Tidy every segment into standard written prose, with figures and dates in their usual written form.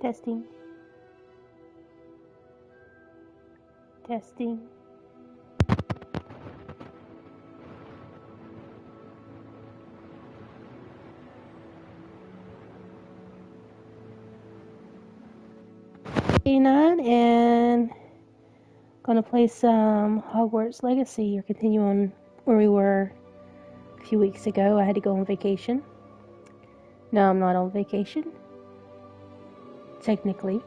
Testing. Testing. Nine, and gonna play some Hogwarts Legacy, or continue on where we were a few weeks ago. I had to go on vacation. No, I'm not on vacation. Technically.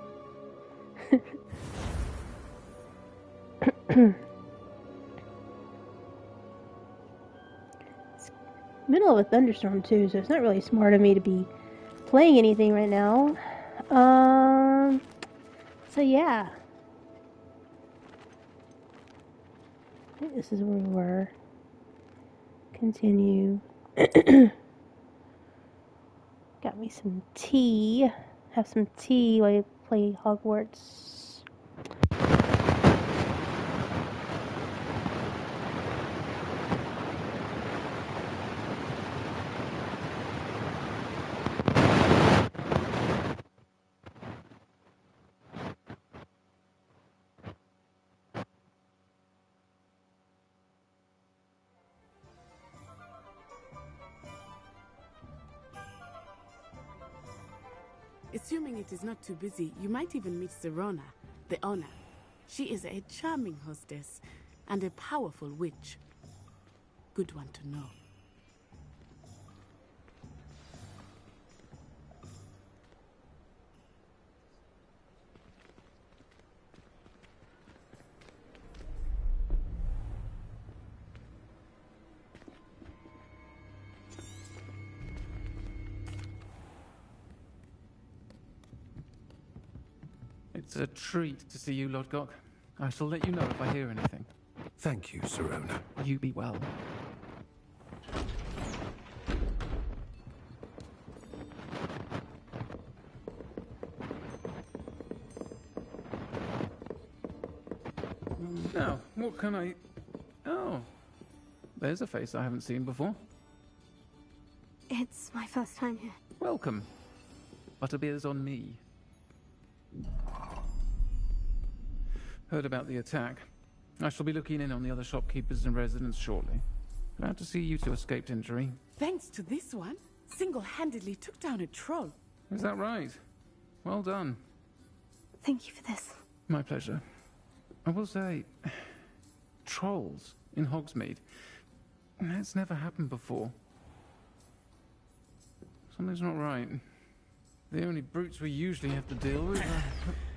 It's middle of a thunderstorm too, so it's not really smart of me to be playing anything right now. So yeah. I think this is where we were. Continue. Got me some tea. Have some tea while I play Hogwarts. Assuming it is not too busy, you might even meet Serona, the owner. She is a charming hostess and a powerful witch. Good one to know. It's a treat to see you, Lodgok. I shall let you know if I hear anything. Thank you, Serona. You be well. Now, what can I... Oh, there's a face I haven't seen before. It's my first time here. Welcome. Butterbeer's on me. Heard about the attack. I shall be looking in on the other shopkeepers and residents shortly. Glad to see you two escaped injury. Thanks to this one, single-handedly took down a troll. Is that right? Well done. Thank you for this. My pleasure. I will say, trolls in Hogsmeade. That's never happened before. Something's not right. The only brutes we usually have to deal with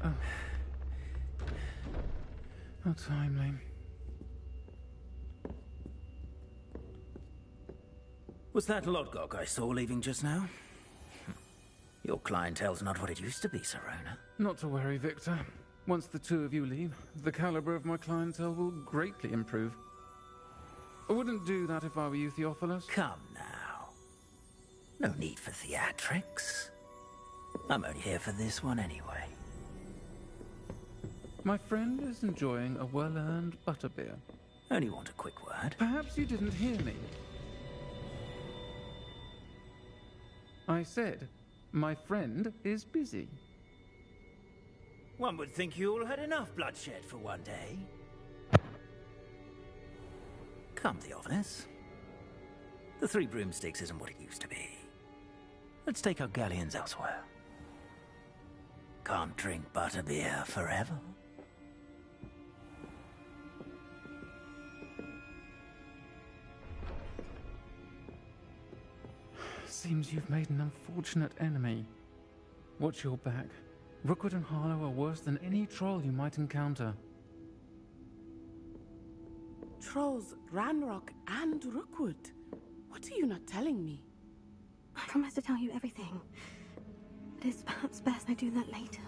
are... How timely. Was that Lodgok I saw leaving just now? Your clientele's not what it used to be, Serona. Not to worry, Victor. Once the two of you leave, the caliber of my clientele will greatly improve. I wouldn't do that if I were you, Theophilus. Come now. No need for theatrics. I'm only here for this one anyway. My friend is enjoying a well-earned butterbeer. Only want a quick word. Perhaps you didn't hear me. I said, my friend is busy. One would think you all had enough bloodshed for one day. Come, Theophilus. The Three Broomsticks isn't what it used to be. Let's take our galleons elsewhere. Can't drink butterbeer forever. Seems you've made an unfortunate enemy. Watch your back. Rookwood and Harlow are worse than any troll you might encounter. Trolls, Ranrock, and Rookwood. What are you not telling me? I promise to tell you everything. But it's perhaps best I do that later.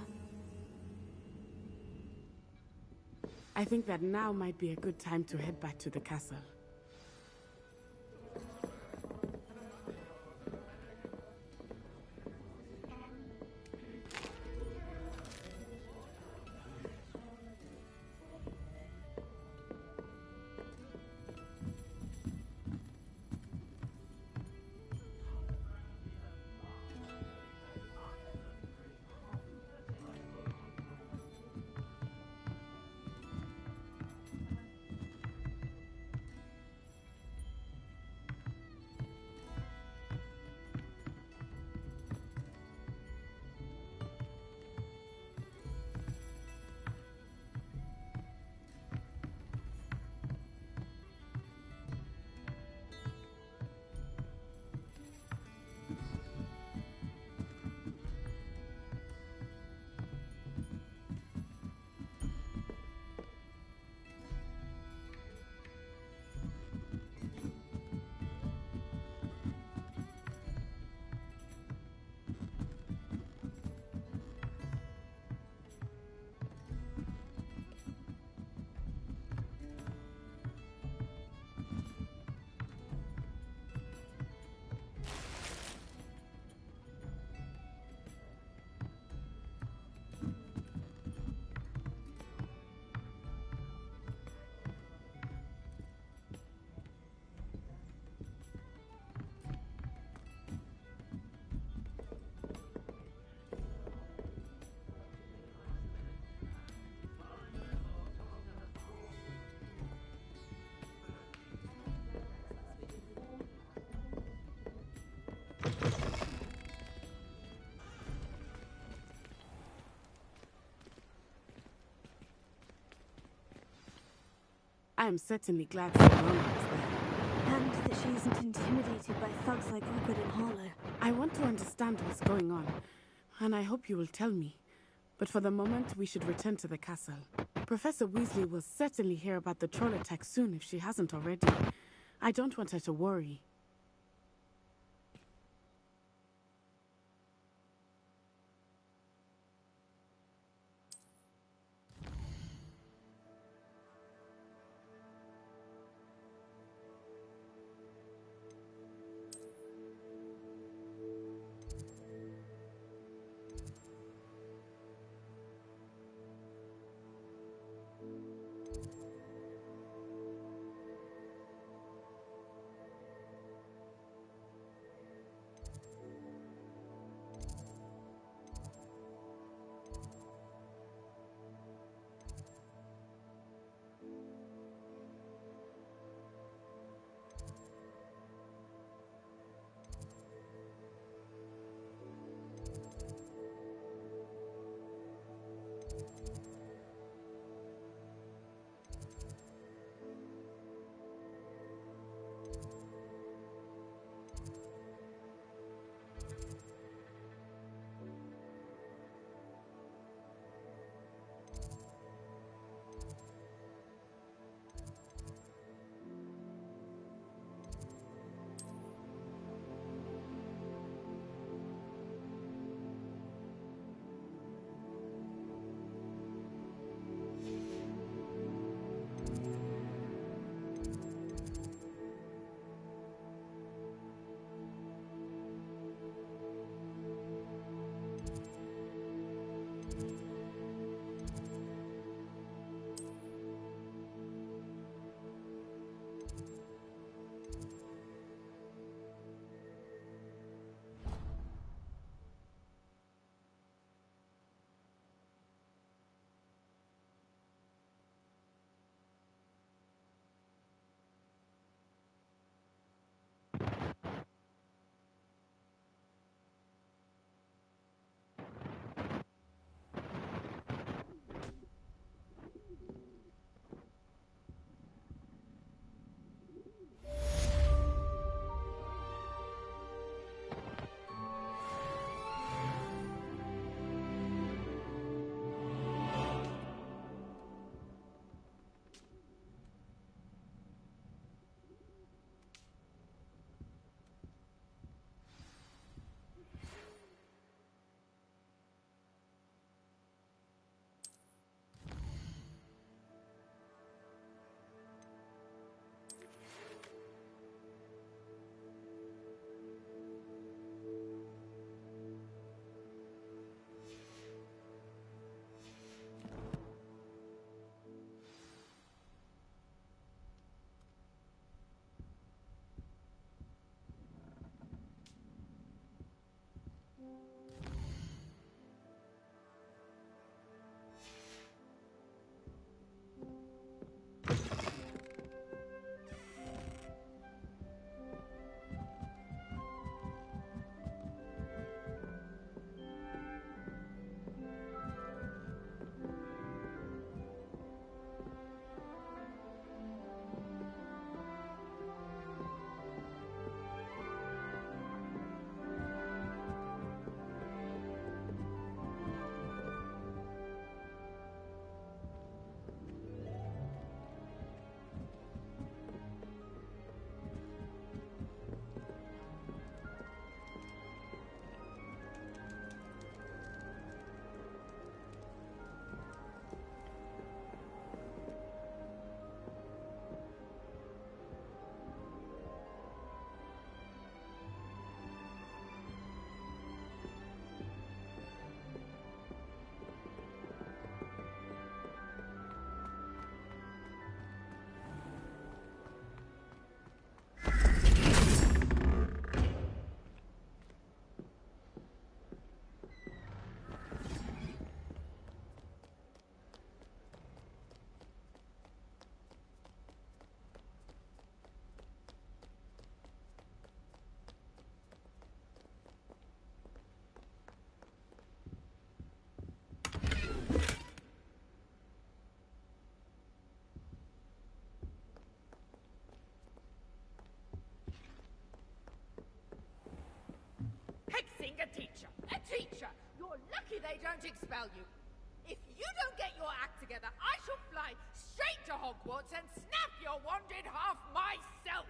I think that now might be a good time to head back to the castle. I am certainly glad Serona is there. And that she isn't intimidated by thugs like Rookwood and Harlow. I want to understand what's going on, and I hope you will tell me. But for the moment, we should return to the castle. Professor Weasley will certainly hear about the troll attack soon if she hasn't already. I don't want her to worry. fixing a teacher. A teacher! You're lucky they don't expel you. If you don't get your act together, I shall fly straight to Hogwarts and snap your wanded half myself!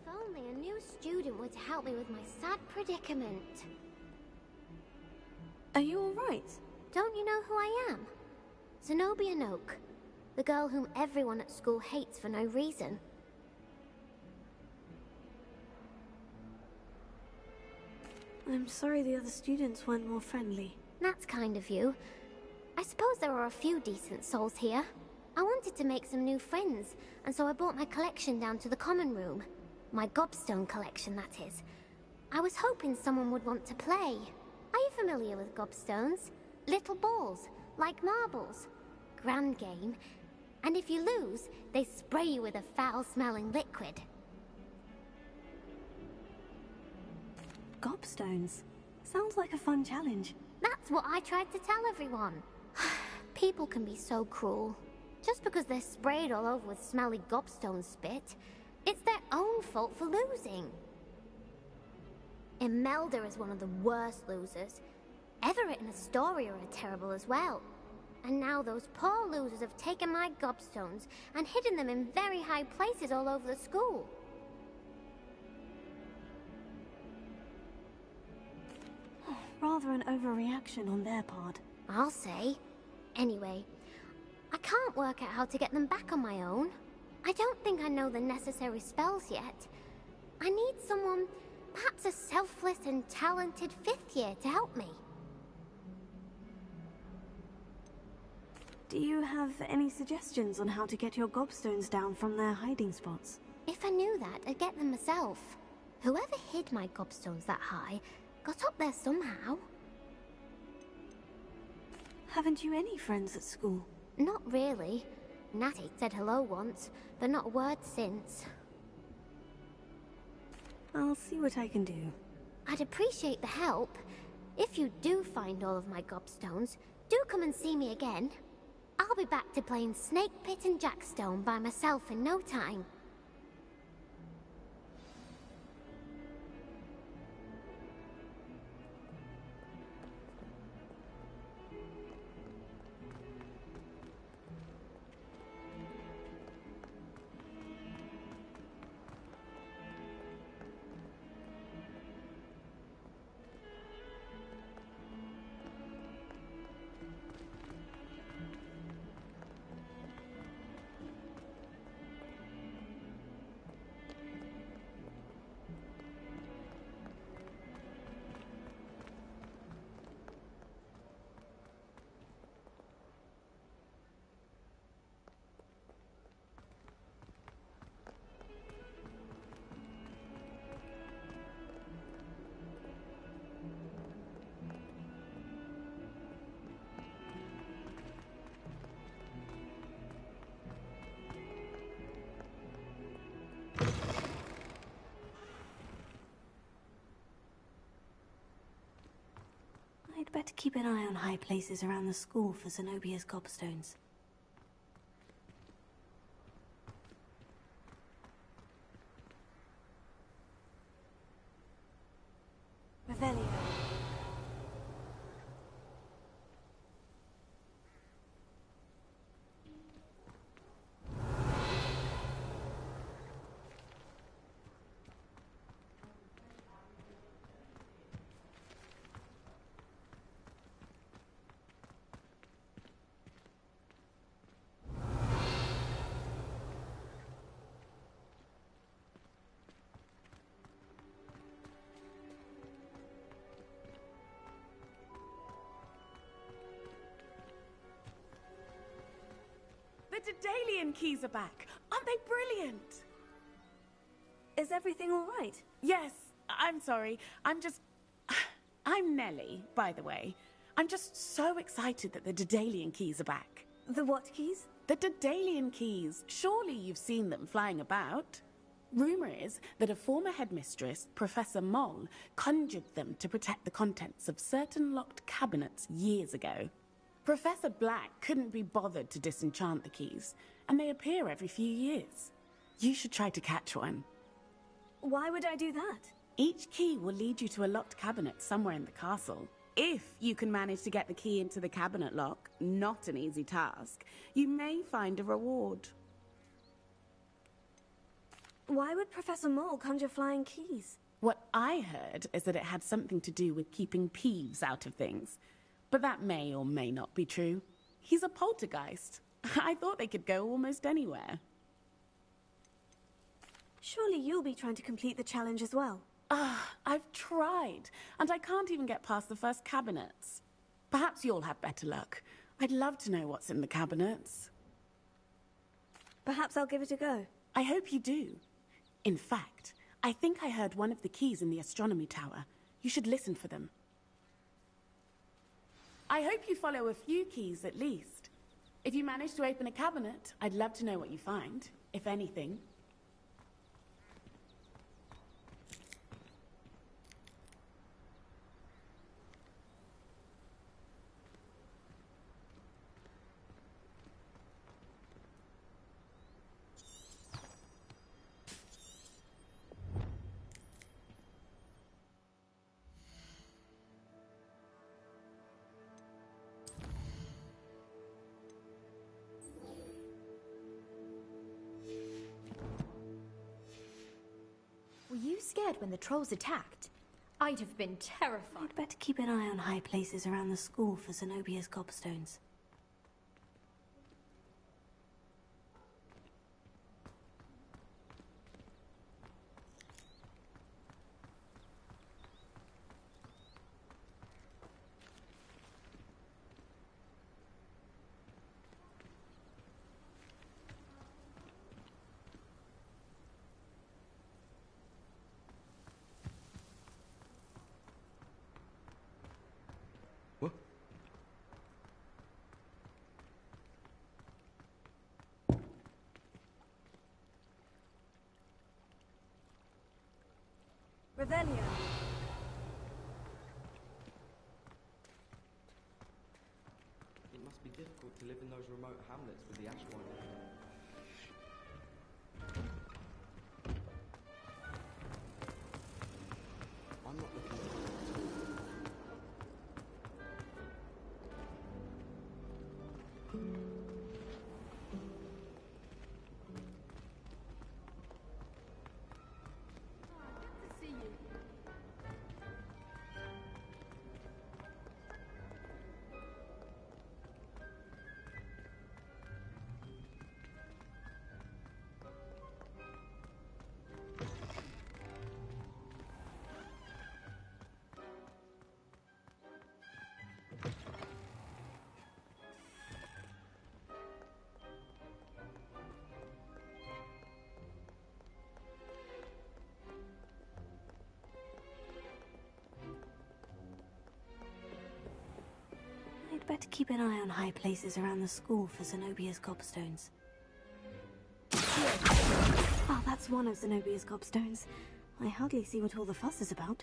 Only a new student would help me with my sad predicament. Are you alright? Don't you know who I am? Zenobia Noak, the girl whom everyone at school hates for no reason. I'm sorry the other students weren't more friendly. That's kind of you. I suppose there are a few decent souls here. I wanted to make some new friends, and so I brought my collection down to the common room. My gobstone collection, that is. I was hoping someone would want to play. Are you familiar with gobstones? Little balls, like marbles. Grand game. And if you lose, they spray you with a foul-smelling liquid. Gobstones? Sounds like a fun challenge. That's what I tried to tell everyone. People can be so cruel. Just because they're sprayed all over with smelly gobstone spit, it's their own fault for losing. Imelda is one of the worst losers. Everett and Astoria are terrible as well. And now those poor losers have taken my gobstones and hidden them in very high places all over the school. Rather an overreaction on their part. I'll say. Anyway, I can't work out how to get them back on my own. I don't think I know the necessary spells yet. I need someone, perhaps a selfless and talented 5th year to help me. Do you have any suggestions on how to get your gobstones down from their hiding spots? If I knew that, I'd get them myself. Whoever hid my gobstones that high got up there somehow. Haven't you any friends at school? Not really. Natty said hello once, but not a word since. I'll see what I can do. I'd appreciate the help. If you do find all of my gobstones, do come and see me again. I'll be back to playing Snake Pit and Jackstone by myself in no time. I'd better keep an eye on high places around the school for Zenobia's gobstones. Revelio. The Daedalian keys are back. Aren't they brilliant? Is everything all right? Yes, I'm sorry. I'm Nellie, by the way. I'm just so excited that the Daedalian keys are back. The what keys? The Daedalian keys. Surely you've seen them flying about. Rumour is that a former headmistress, Professor Moll, conjured them to protect the contents of certain locked cabinets years ago. Professor Black couldn't be bothered to disenchant the keys, and they appear every few years. You should try to catch one. Why would I do that? Each key will lead you to a locked cabinet somewhere in the castle. If you can manage to get the key into the cabinet lock, not an easy task, you may find a reward. Why would Professor Moll conjure flying keys? What I heard is that it had something to do with keeping Peeves out of things. But that may or may not be true. He's a poltergeist. I thought they could go almost anywhere. Surely you'll be trying to complete the challenge as well. I've tried, and I can't even get past the first cabinets. Perhaps you'll have better luck. I'd love to know what's in the cabinets. Perhaps I'll give it a go. I hope you do. In fact, I think I heard one of the keys in the astronomy tower. You should listen for them. I hope you follow a few keys at least. If you manage to open a cabinet, I'd love to know what you find, if anything. Were you scared when the trolls attacked? I'd have been terrified. I'd better keep an eye on high places around the school for Zenobia's gobstones. What? Revelio. It must be difficult to live in those remote hamlets with the ash wine. I'm not looking at I'd better keep an eye on high places around the school for Zenobia's gobstones. Oh, that's one of Zenobia's gobstones. I hardly see what all the fuss is about.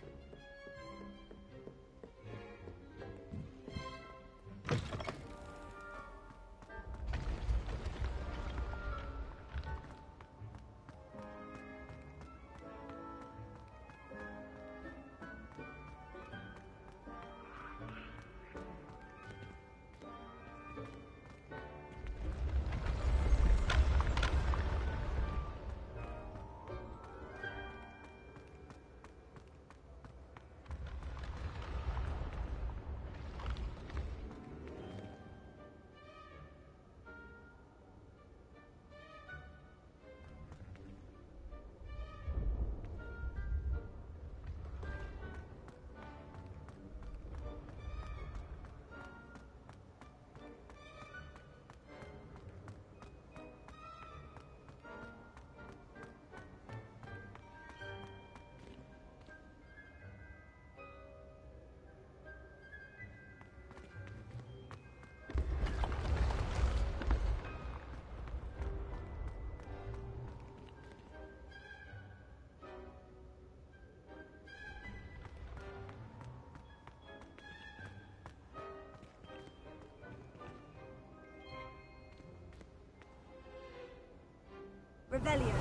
Revelio.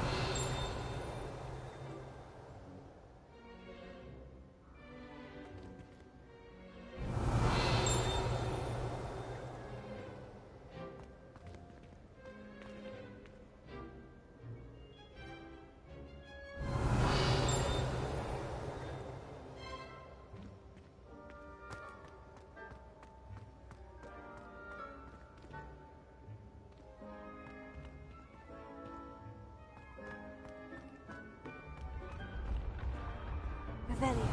Revelio.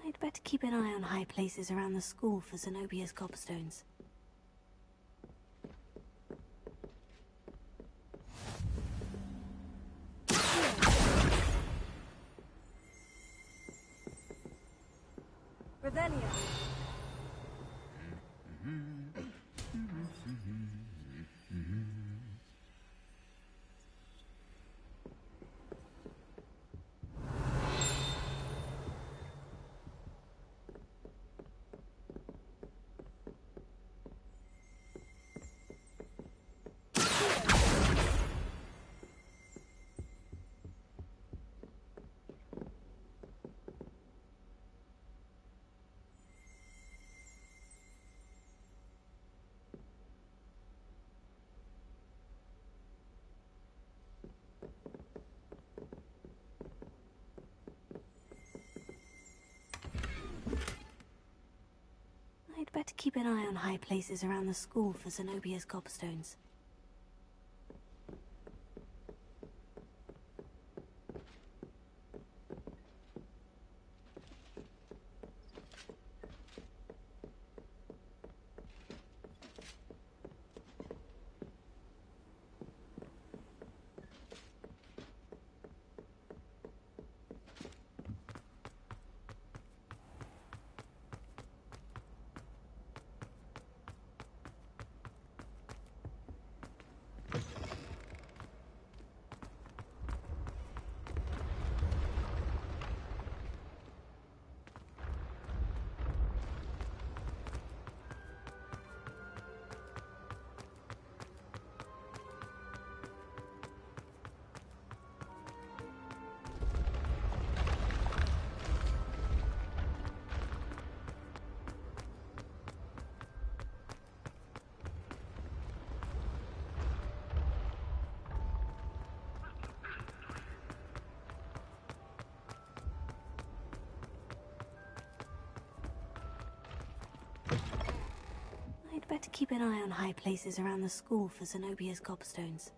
I'd better keep an eye on high places around the school for Zenobia's gobstones. Revelio. I'd better keep an eye on high places around the school for Zenobia's gobstones. I'd better keep an eye on high places around the school for Zenobia's gobstones.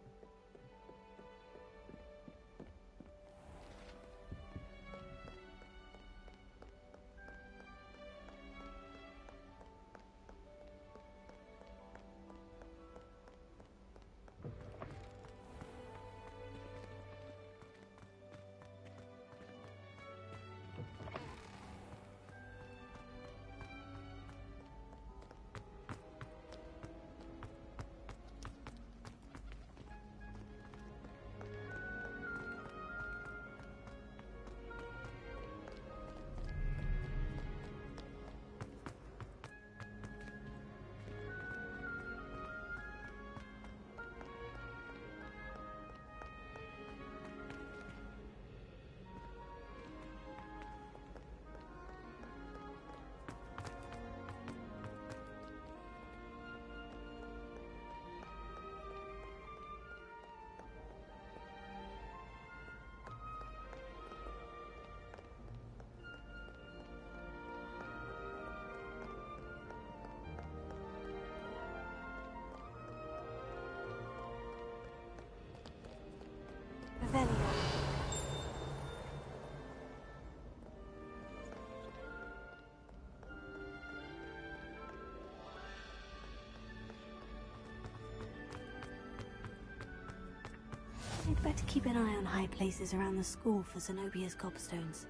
I'd better keep an eye on high places around the school for Zenobia's gobstones.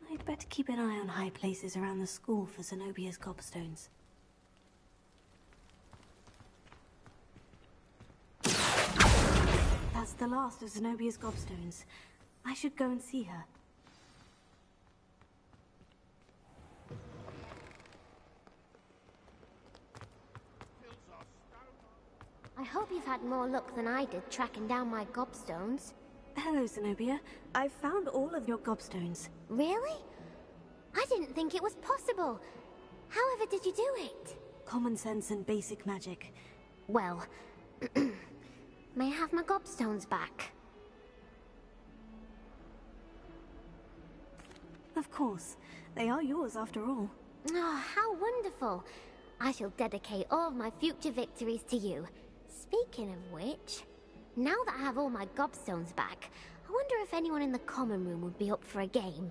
I'd better keep an eye on high places around the school for Zenobia's gobstones. That's the last of Zenobia's gobstones. I should go and see her. I hope you've had more luck than I did tracking down my gobstones. Hello, Zenobia. I've found all of your gobstones. Really? I didn't think it was possible. However did you do it? Common sense and basic magic. Well, may I have my gobstones back? Of course. They are yours after all. Oh, how wonderful. I shall dedicate all of my future victories to you. Speaking of which, now that I have all my gobstones back, I wonder if anyone in the common room would be up for a game.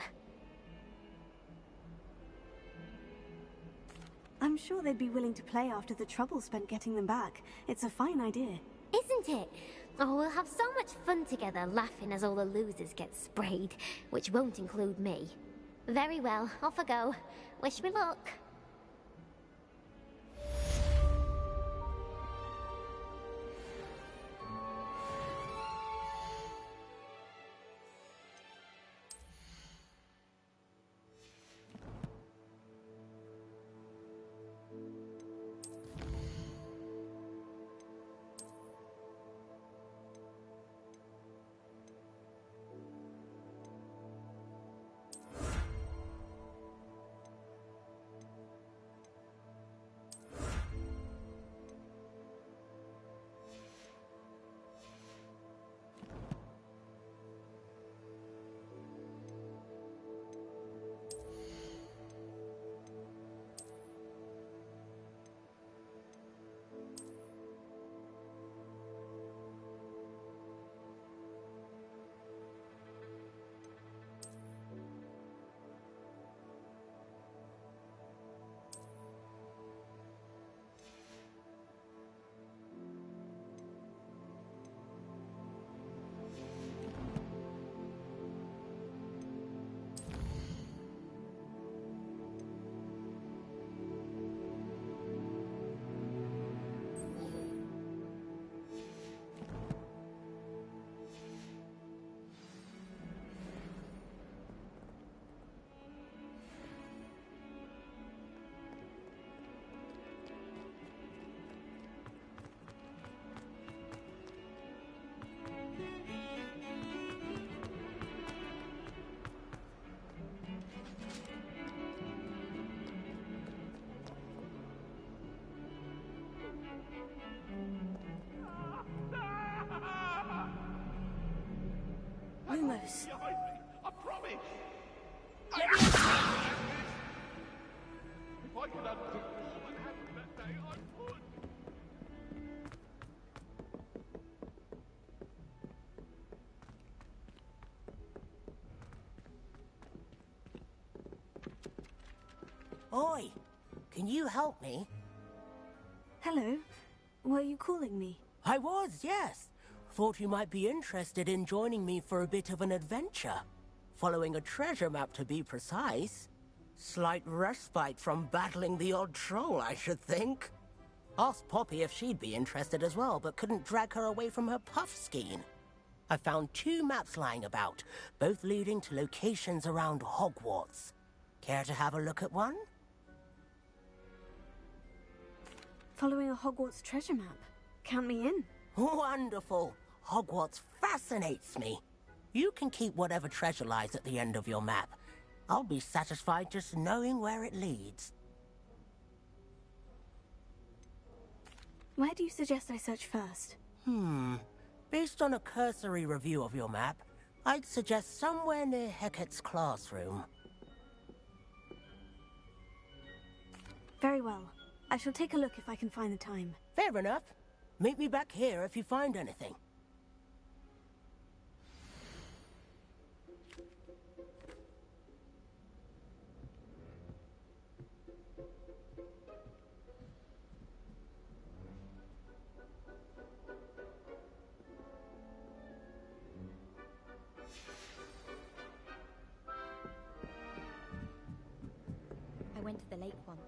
I'm sure they'd be willing to play after the trouble spent getting them back. It's a fine idea. Isn't it? Oh, we'll have so much fun together laughing as all the losers get sprayed, which won't include me. Very well, off I go. Wish me luck. Lumos. I promise. Let me if I could undo all that happened that day, I would. Oi! Can you help me? Hello. Were you calling me? I was, yes. Thought you might be interested in joining me for a bit of an adventure. Following a treasure map, to be precise. Slight respite from battling the odd troll, I should think. Asked Poppy if she'd be interested as well, but couldn't drag her away from her puff skein. I found 2 maps lying about, both leading to locations around Hogwarts. Care to have a look at one? Following a Hogwarts treasure map. Count me in. Wonderful. Hogwarts fascinates me. You can keep whatever treasure lies at the end of your map. I'll be satisfied just knowing where it leads. Where do you suggest I search first? Based on a cursory review of your map, I'd suggest somewhere near Hecat's classroom. Very well. I shall take a look if I can find the time. Fair enough. Meet me back here if you find anything. I went to the lake once.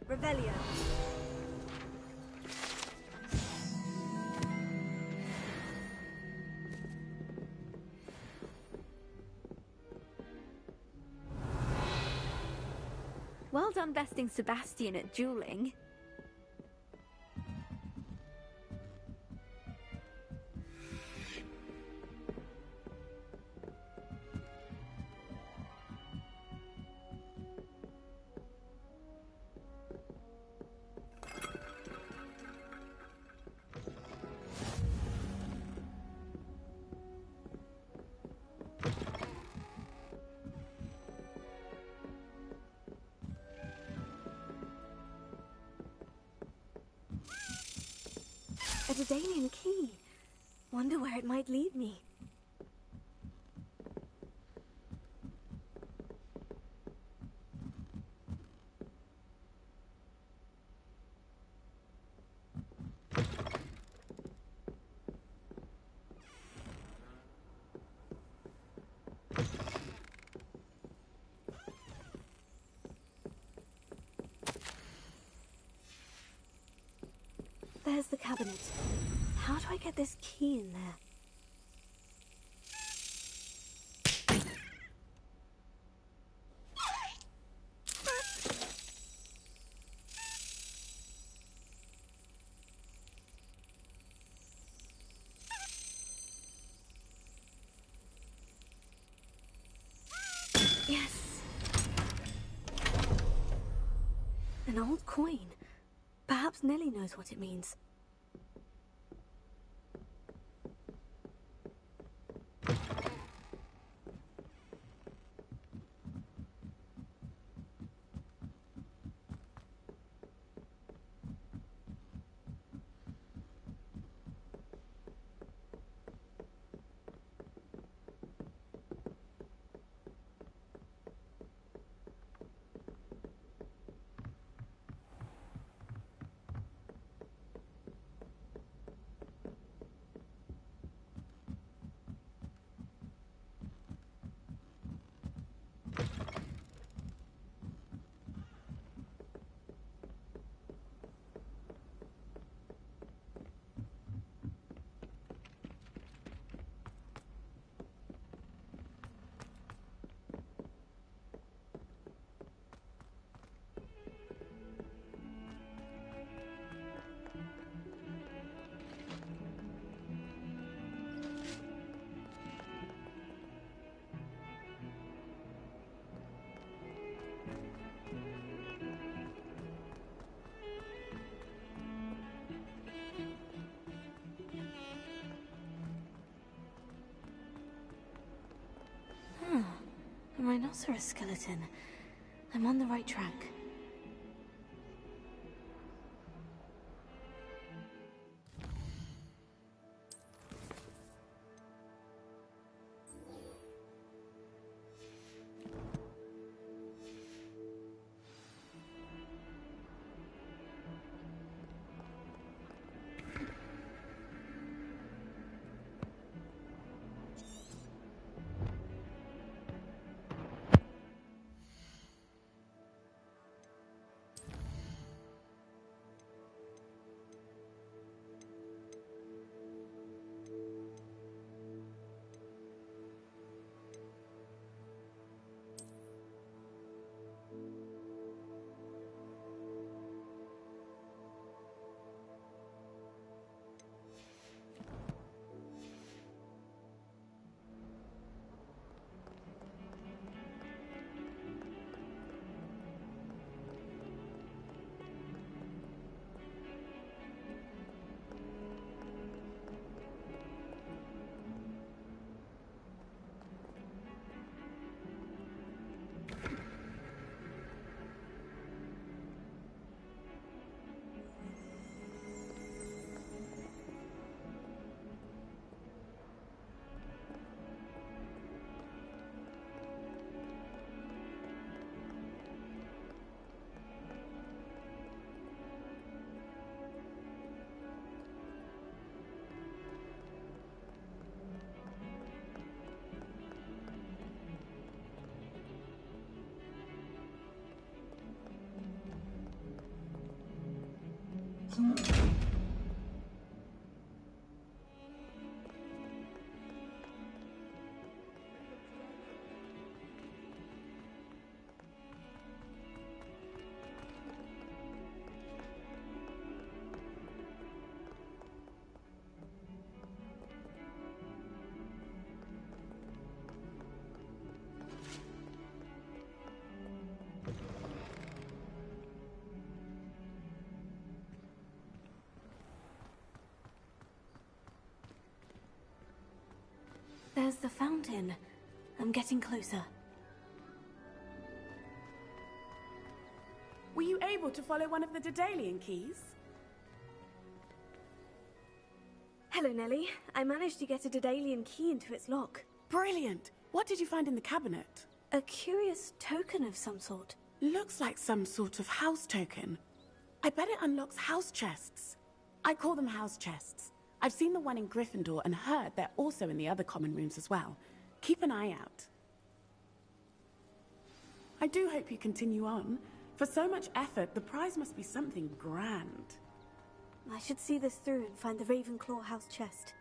Revelio. Well done besting Sebastian at dueling. A Daedalian key. Wonder where it might lead me. There's the cabinet. How do I get this key in there? Yes. An old coin. Perhaps Nellie knows what it means. A rhinoceros skeleton. I'm on the right track. There's the fountain. I'm getting closer. Were you able to follow one of the Daedalian keys? Hello, Nellie. I managed to get a Daedalian key into its lock. Brilliant! What did you find in the cabinet? A curious token of some sort. Looks like some sort of house token. I bet it unlocks house chests. I call them house chests. I've seen the one in Gryffindor and heard they're also in the other common rooms as well. Keep an eye out. I do hope you continue on. For so much effort, the prize must be something grand. I should see this through and find the Ravenclaw house chest.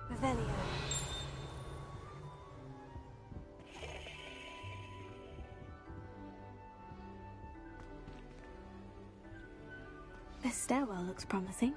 Revelio. This stairwell looks promising.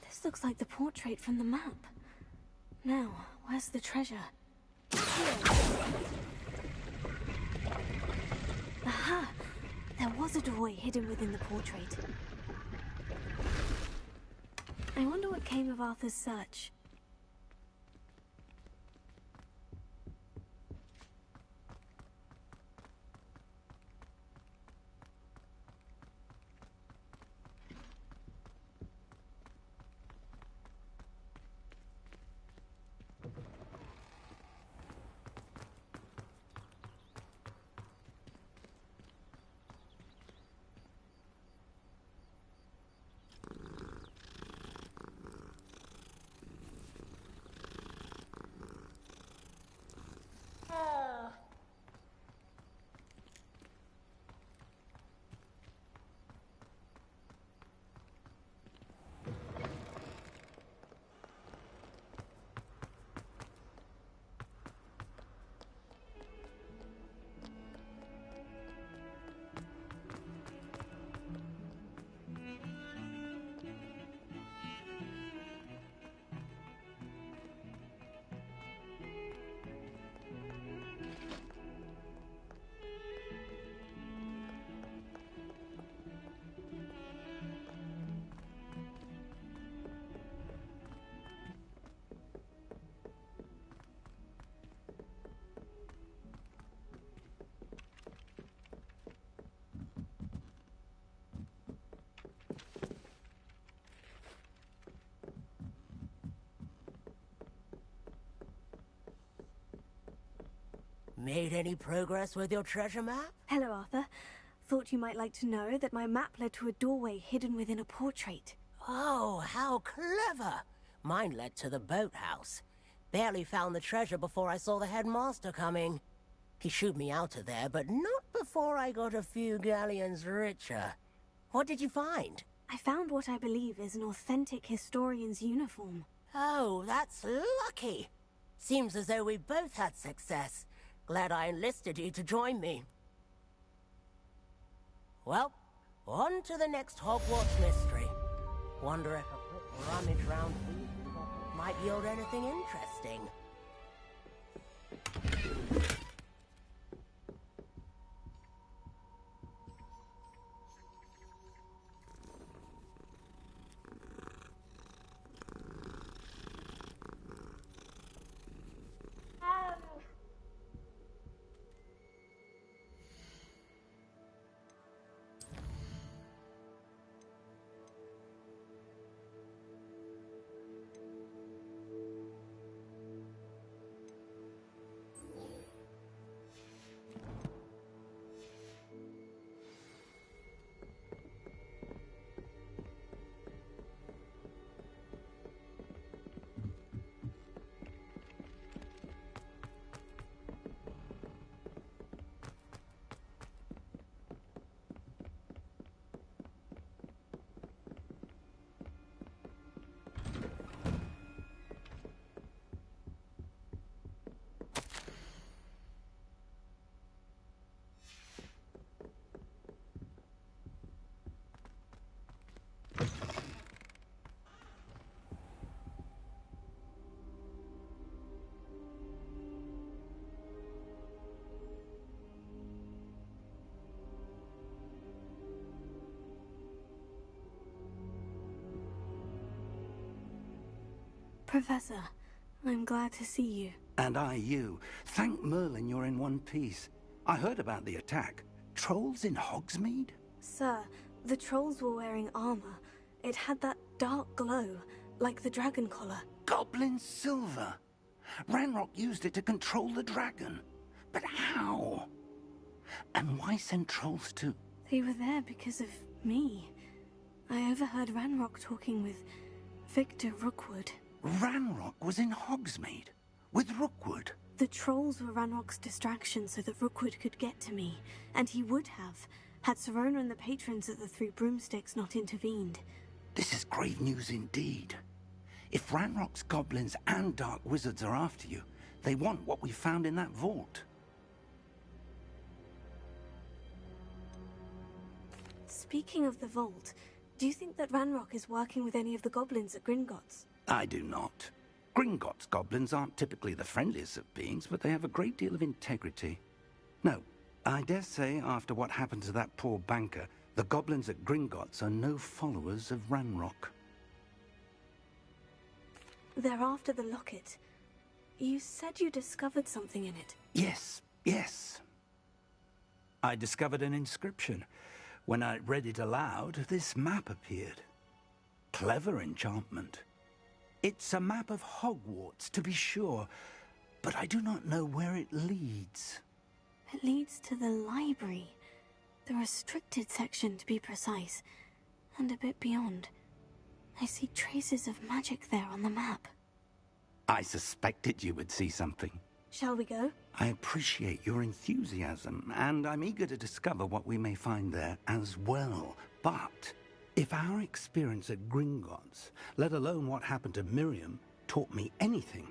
This looks like the portrait from the map. Now, where's the treasure? Aha! There was a doorway hidden within the portrait. I wonder what came of Arthur's search. Made any progress with your treasure map? Hello, Arthur. Thought you might like to know that my map led to a doorway hidden within a portrait. Oh, how clever! Mine led to the boathouse. Barely found the treasure before I saw the headmaster coming. He shooed me out of there, but not before I got a few galleons richer. What did you find? I found what I believe is an authentic historian's uniform. Oh, that's lucky. Seems as though we both had success. Glad I enlisted you to join me. Well, on to the next Hogwarts mystery. Wonder if a quick rummage round might yield anything interesting. Professor, I'm glad to see you. And I you. Thank Merlin you're in one piece. I heard about the attack. Trolls in Hogsmeade? Sir, the trolls were wearing armor. It had that dark glow, like the dragon collar. Goblin silver. Ranrock used it to control the dragon. But how? And why send trolls too? They were there because of me. I overheard Ranrock talking with Victor Rookwood. Ranrock was in Hogsmeade with Rookwood. The trolls were Ranrock's distraction so that Rookwood could get to me, and he would have, had Serona and the patrons at the Three Broomsticks not intervened. This is grave news indeed. If Ranrock's goblins and dark wizards are after you, they want what we found in that vault. Speaking of the vault, do you think that Ranrock is working with any of the goblins at Gringotts? I do not. Gringotts goblins aren't typically the friendliest of beings, but they have a great deal of integrity. No, I dare say after what happened to that poor banker, the goblins at Gringotts are no followers of Ranrock. They're after the locket. You said you discovered something in it. Yes, yes. I discovered an inscription. When I read it aloud, this map appeared. Clever enchantment. It's a map of Hogwarts, to be sure, but I do not know where it leads. It leads to the library. The restricted section, to be precise. And a bit beyond. I see traces of magic there on the map. I suspected you would see something. Shall we go? I appreciate your enthusiasm, and I'm eager to discover what we may find there as well. But if our experience at Gringotts, let alone what happened to Miriam, taught me anything,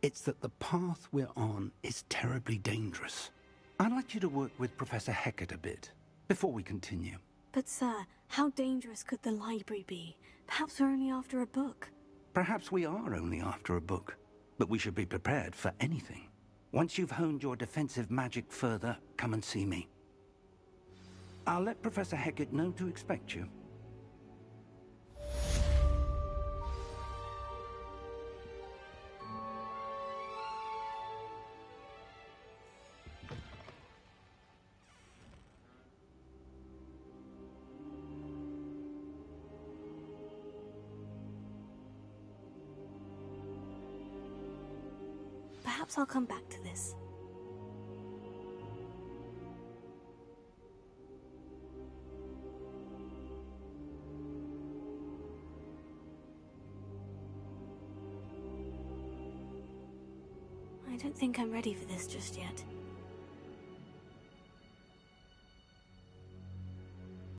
it's that the path we're on is terribly dangerous. I'd like you to work with Professor Hecat a bit, before we continue. But sir, how dangerous could the library be? Perhaps we're only after a book. Perhaps we are only after a book, but we should be prepared for anything. Once you've honed your defensive magic further, come and see me. I'll let Professor Hecat know to expect you. Perhaps I'll come back to this. I don't think I'm ready for this just yet.